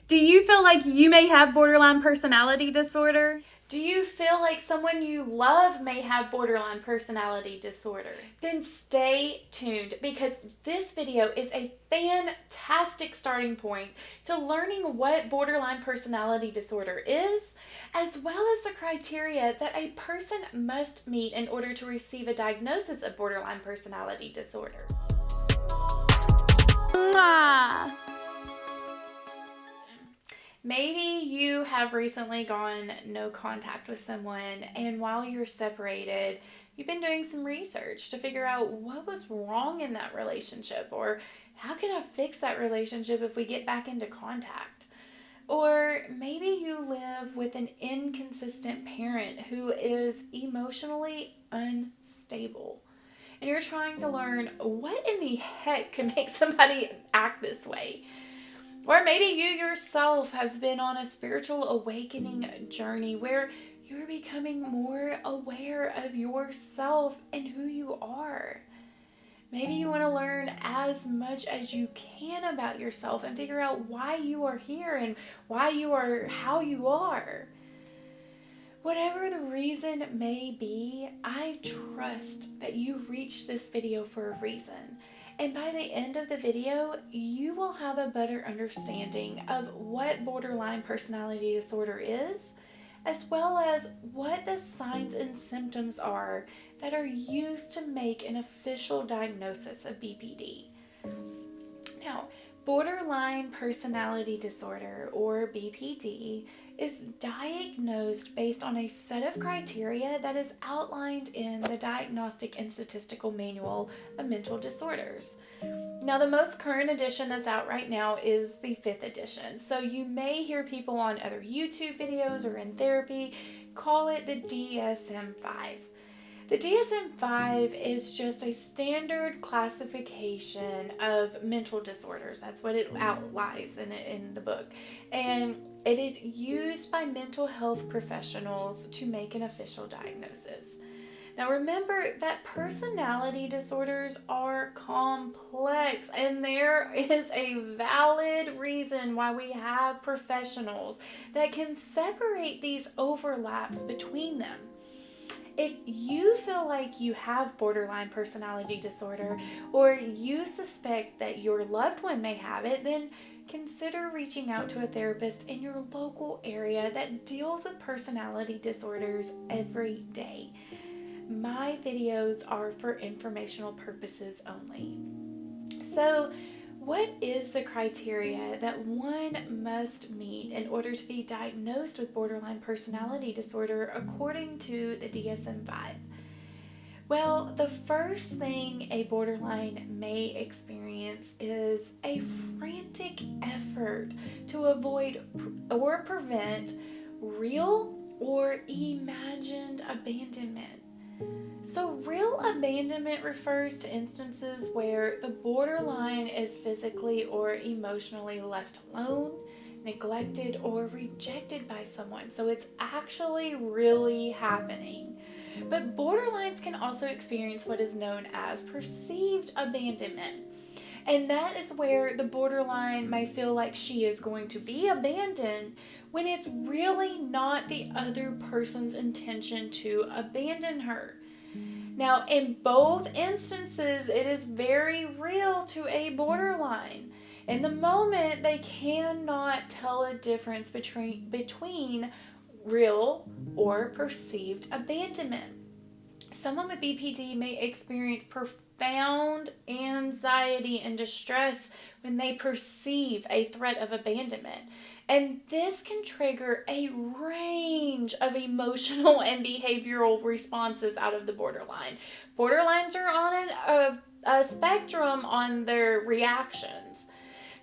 Do you feel like you may have borderline personality disorder? Do you feel like someone you love may have borderline personality disorder? Then stay tuned, because this video is a fantastic starting point to learning what borderline personality disorder is, as well as the criteria that a person must meet in order to receive a diagnosis of borderline personality disorder. Mwah! Maybe you have recently gone no contact with someone, and while you're separated, you've been doing some research to figure out what was wrong in that relationship, or how can I fix that relationship if we get back into contact? Or maybe you live with an inconsistent parent who is emotionally unstable, and you're trying to learn what in the heck can make somebody act this way. Or maybe you yourself have been on a spiritual awakening journey where you're becoming more aware of yourself and who you are. Maybe you want to learn as much as you can about yourself and figure out why you are here and why you are how you are. Whatever the reason may be, I trust that you reached this video for a reason. And by the end of the video, you will have a better understanding of what borderline personality disorder is, as well as what the signs and symptoms are that are used to make an official diagnosis of BPD. Now, borderline personality disorder, or BPD, is diagnosed based on a set of criteria that is outlined in the Diagnostic and Statistical Manual of Mental Disorders. Now, the most current edition that's out right now is the 5th edition. So you may hear people on other YouTube videos or in therapy call it the DSM-5. The DSM-5 is just a standard classification of mental disorders. That's what it outlines in the book. And it is used by mental health professionals to make an official diagnosis. Now remember that personality disorders are complex, and there is a valid reason why we have professionals that can separate these overlaps between them. If you feel like you have borderline personality disorder, or you suspect that your loved one may have it, then consider reaching out to a therapist in your local area that deals with personality disorders every day. My videos are for informational purposes only. So, what is the criteria that one must meet in order to be diagnosed with borderline personality disorder according to the DSM-5? Well, the first thing a borderline may experience is a frantic effort to avoid or prevent real or imagined abandonment. So real abandonment refers to instances where the borderline is physically or emotionally left alone, neglected, or rejected by someone. So it's actually really happening. But borderlines can also experience what is known as perceived abandonment. And that is where the borderline may feel like she is going to be abandoned when it's really not the other person's intention to abandon her. Now, in both instances, it is very real to a borderline. In the moment, they cannot tell a difference between real or perceived abandonment. Someone with BPD may experience profound anxiety and distress when they perceive a threat of abandonment. And this can trigger a range of emotional and behavioral responses out of the borderline. Borderlines are on a spectrum on their reactions.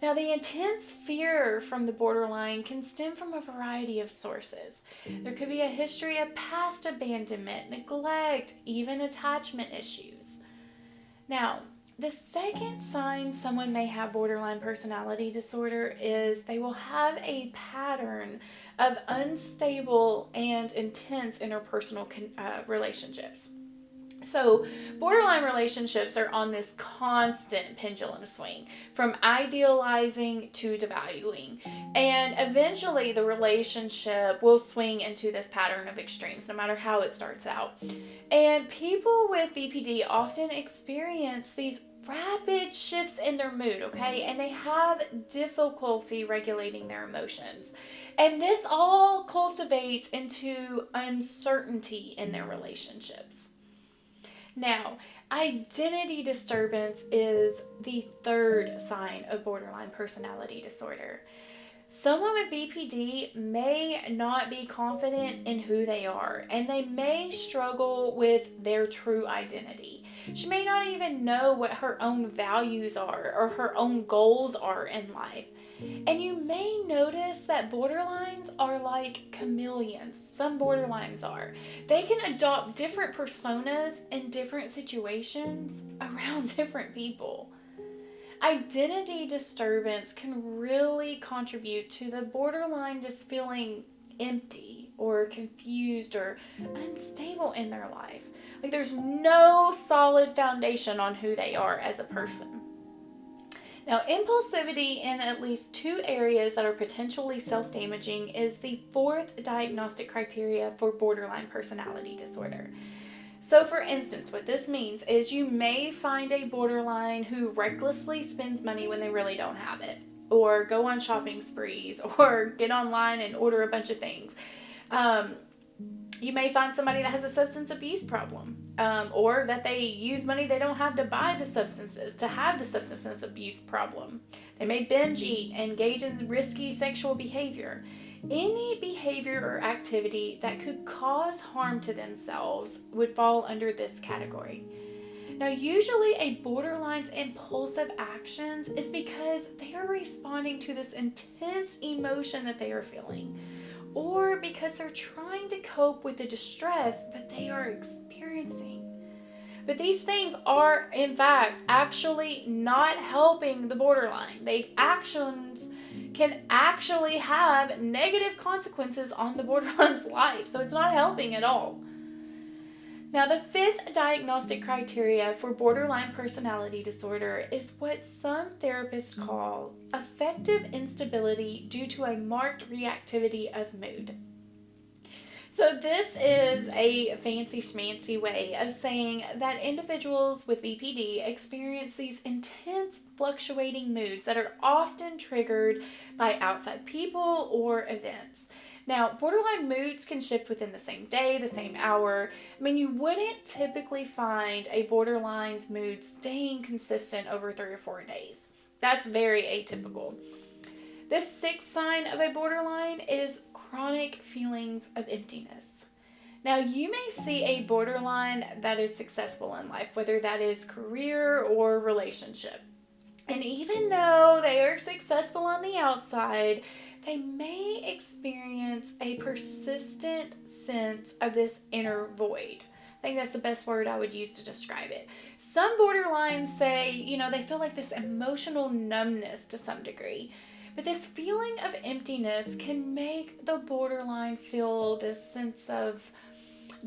Now, the intense fear from the borderline can stem from a variety of sources. There could be a history of past abandonment, neglect, even attachment issues. Now, the second sign someone may have borderline personality disorder is they will have a pattern of unstable and intense interpersonal relationships. So, borderline relationships are on this constant pendulum swing from idealizing to devaluing. And eventually, the relationship will swing into this pattern of extremes, no matter how it starts out. And people with BPD often experience these rapid shifts in their mood, okay? And they have difficulty regulating their emotions. And this all cultivates into uncertainty in their relationships. Now, identity disturbance is the third sign of borderline personality disorder. Someone with BPD may not be confident in who they are, and they may struggle with their true identity. She may not even know what her own values are or her own goals are in life. And you may notice that borderlines are like chameleons. Some borderlines are. They can adopt different personas in different situations around different people. Identity disturbance can really contribute to the borderline just feeling empty or confused or unstable in their life. Like there's no solid foundation on who they are as a person. Now, impulsivity in at least two areas that are potentially self-damaging is the fourth diagnostic criteria for borderline personality disorder. So, for instance, what this means is you may find a borderline who recklessly spends money when they really don't have it, or go on shopping sprees, or get online and order a bunch of things. You may find somebody that has a substance abuse problem, or that they use money they don't have to buy the substances to have the substance abuse problem. They may binge eat, engage in risky sexual behavior. Any behavior or activity that could cause harm to themselves would fall under this category. Now, usually a borderline's impulsive actions is because they are responding to this intense emotion that they are feeling, or because they're trying to cope with the distress that they are experiencing. But these things are, in fact, actually not helping the borderline. Their actions can actually have negative consequences on the borderline's life, so it's not helping at all. Now, the fifth diagnostic criteria for borderline personality disorder is what some therapists call affective instability due to a marked reactivity of mood. So this is a fancy schmancy way of saying that individuals with BPD experience these intense fluctuating moods that are often triggered by outside people or events. Now, borderline moods can shift within the same day, the same hour. I mean, you wouldn't typically find a borderline's mood staying consistent over 3 or 4 days. That's very atypical. The sixth sign of a borderline is chronic feelings of emptiness. Now, you may see a borderline that is successful in life, whether that is career or relationship. And even though they are successful on the outside, they may experience a persistent sense of this inner void. I think that's the best word I would use to describe it. Some borderlines say, they feel like this emotional numbness to some degree. But this feeling of emptiness can make the borderline feel this sense of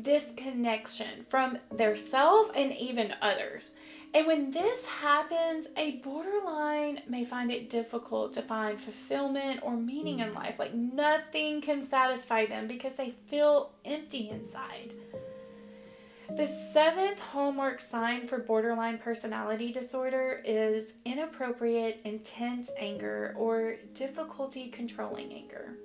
disconnection from their self and even others. And when this happens, a borderline may find it difficult to find fulfillment or meaning in life. Like nothing can satisfy them because they feel empty inside. The seventh hallmark sign for borderline personality disorder is inappropriate, intense anger or difficulty controlling anger.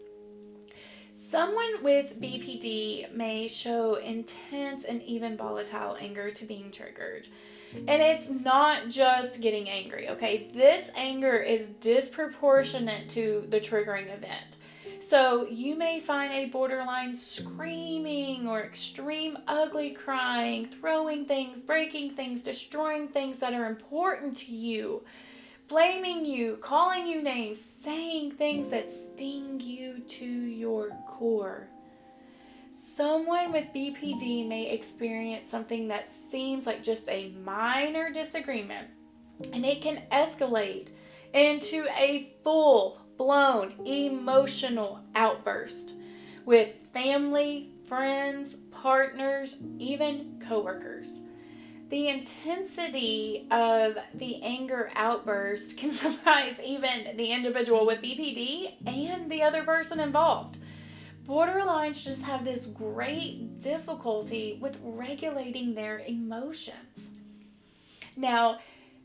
Someone with BPD may show intense and even volatile anger to being triggered. And it's not just getting angry, okay? This anger is disproportionate to the triggering event. So you may find a borderline screaming or extreme ugly crying, throwing things, breaking things, destroying things that are important to you, blaming you, calling you names, saying things that sting you to your core. Someone with BPD may experience something that seems like just a minor disagreement, and it can escalate into a full-blown emotional outburst with family, friends, partners, even coworkers. The intensity of the anger outburst can surprise even the individual with BPD and the other person involved. Borderlines just have this great difficulty with regulating their emotions. Now,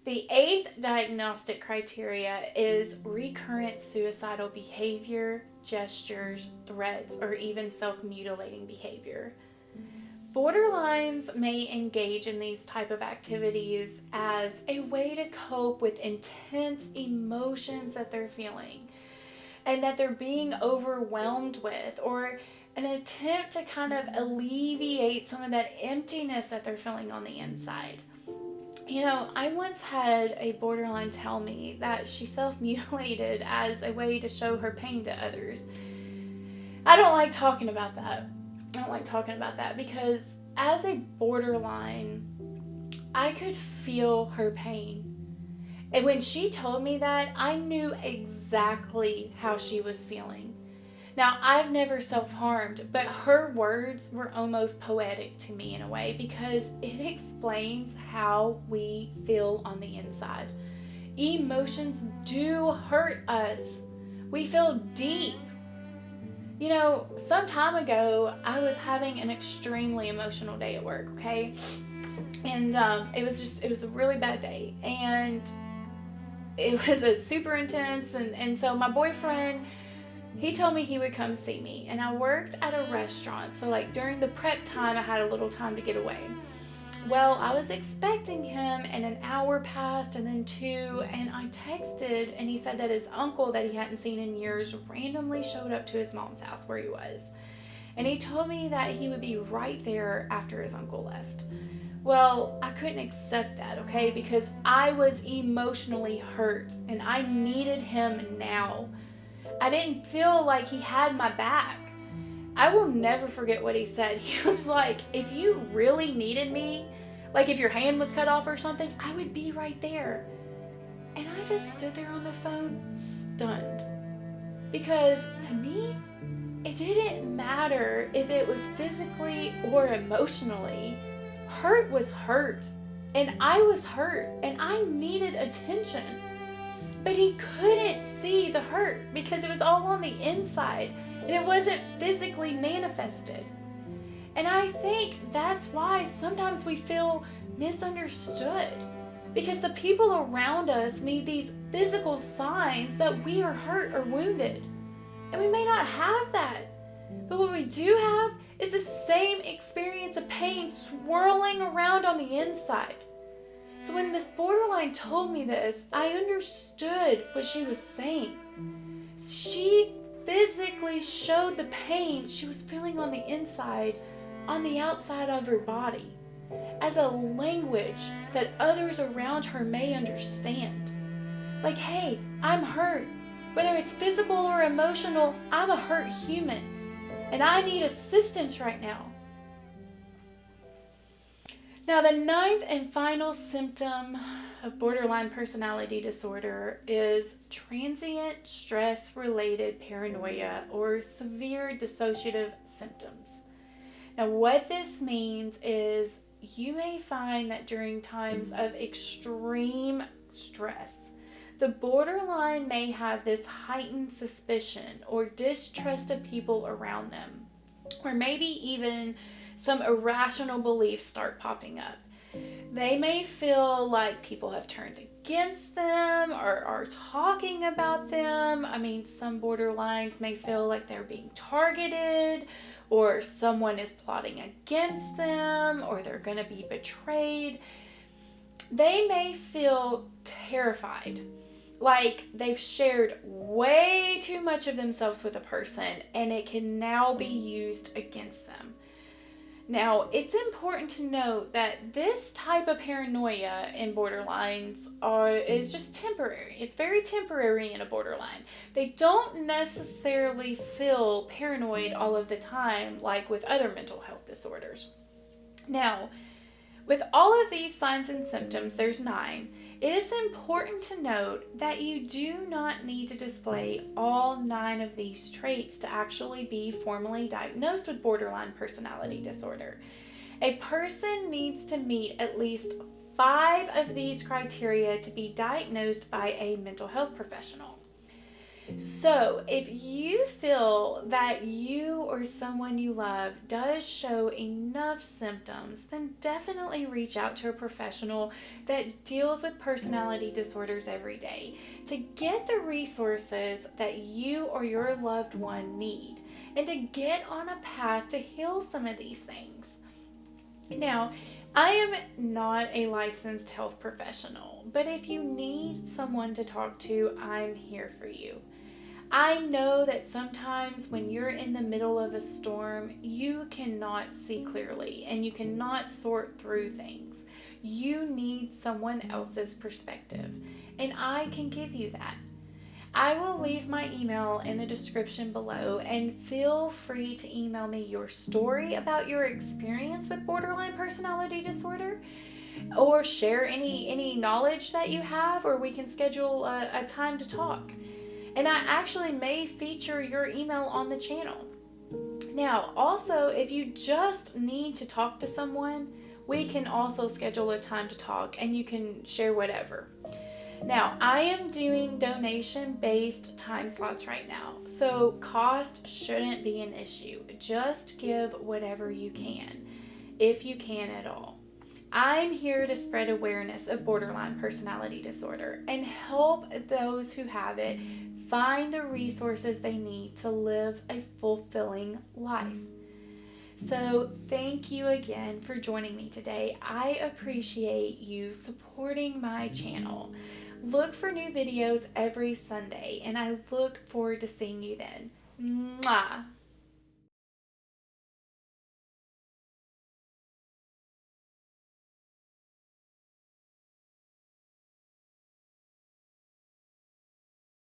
the eighth diagnostic criteria is recurrent suicidal behavior, gestures, threats, or even self-mutilating behavior. Borderlines may engage in these type of activities as a way to cope with intense emotions that they're feeling and that they're being overwhelmed with, or an attempt to kind of alleviate some of that emptiness that they're feeling on the inside. I once had a borderline tell me that she self-mutilated as a way to show her pain to others. I don't like talking about that. Because as a borderline, I could feel her pain. And when she told me that, I knew exactly how she was feeling. Now, I've never self-harmed, but her words were almost poetic to me in a way because it explains how we feel on the inside. Emotions do hurt us. We feel deep. Some time ago, I was having an extremely emotional day at work, okay? And it was a really bad day. And it was a super intense. And so my boyfriend, he told me he would come see me. And I worked at a restaurant. So like during the prep time, I had a little time to get away. Well, I was expecting him and an hour passed and then 2, and I texted and he said that his uncle that he hadn't seen in years randomly showed up to his mom's house where he was. And he told me that he would be right there after his uncle left. Well, I couldn't accept that, okay? Because I was emotionally hurt and I needed him now. I didn't feel like he had my back. I will never forget what he said. He was like, if you really needed me, like if your hand was cut off or something, I would be right there. And I just stood there on the phone stunned. Because to me, it didn't matter if it was physically or emotionally. Hurt was hurt. And I was hurt. And I needed attention. But he couldn't see the hurt because it was all on the inside. And it wasn't physically manifested. And I think that's why sometimes we feel misunderstood. Because the people around us need these physical signs that we are hurt or wounded. And we may not have that. But what we do have is the same experience of pain swirling around on the inside. So when this borderline told me this, I understood what she was saying. She physically showed the pain she was feeling on the inside, on the outside of her body, as a language that others around her may understand. Like, hey, I'm hurt. Whether it's physical or emotional, I'm a hurt human, and I need assistance right now. Now, the 9th and final symptom of borderline personality disorder is transient stress-related paranoia or severe dissociative symptoms. Now, what this means is you may find that during times of extreme stress, the borderline may have this heightened suspicion or distrust of people around them, or maybe even some irrational beliefs start popping up. They may feel like people have turned against them or are talking about them. I mean, some borderlines may feel like they're being targeted, or someone is plotting against them, or they're going to be betrayed. They may feel terrified, like they've shared way too much of themselves with a person and it can now be used against them. Now, it's important to note that this type of paranoia in borderlines is just temporary. It's very temporary in a borderline. They don't necessarily feel paranoid all of the time like with other mental health disorders. Now, with all of these signs and symptoms, there's 9, it is important to note that you do not need to display all 9 of these traits to actually be formally diagnosed with borderline personality disorder. A person needs to meet at least 5 of these criteria to be diagnosed by a mental health professional. So, if you feel that you or someone you love does show enough symptoms, then definitely reach out to a professional that deals with personality disorders every day to get the resources that you or your loved one need and to get on a path to heal some of these things. Now, I am not a licensed health professional, but if you need someone to talk to, I'm here for you. I know that sometimes when you're in the middle of a storm, you cannot see clearly and you cannot sort through things. You need someone else's perspective, and I can give you that. I will leave my email in the description below, and feel free to email me your story about your experience with borderline personality disorder, or share any knowledge that you have, or we can schedule a time to talk. And I actually may feature your email on the channel. Now, also, if you just need to talk to someone, we can also schedule a time to talk and you can share whatever. Now, I am doing donation-based time slots right now, so cost shouldn't be an issue. Just give whatever you can, if you can at all. I'm here to spread awareness of borderline personality disorder and help those who have it find the resources they need to live a fulfilling life. So thank you again for joining me today. I appreciate you supporting my channel. Look for new videos every Sunday, and I look forward to seeing you then. Mwah!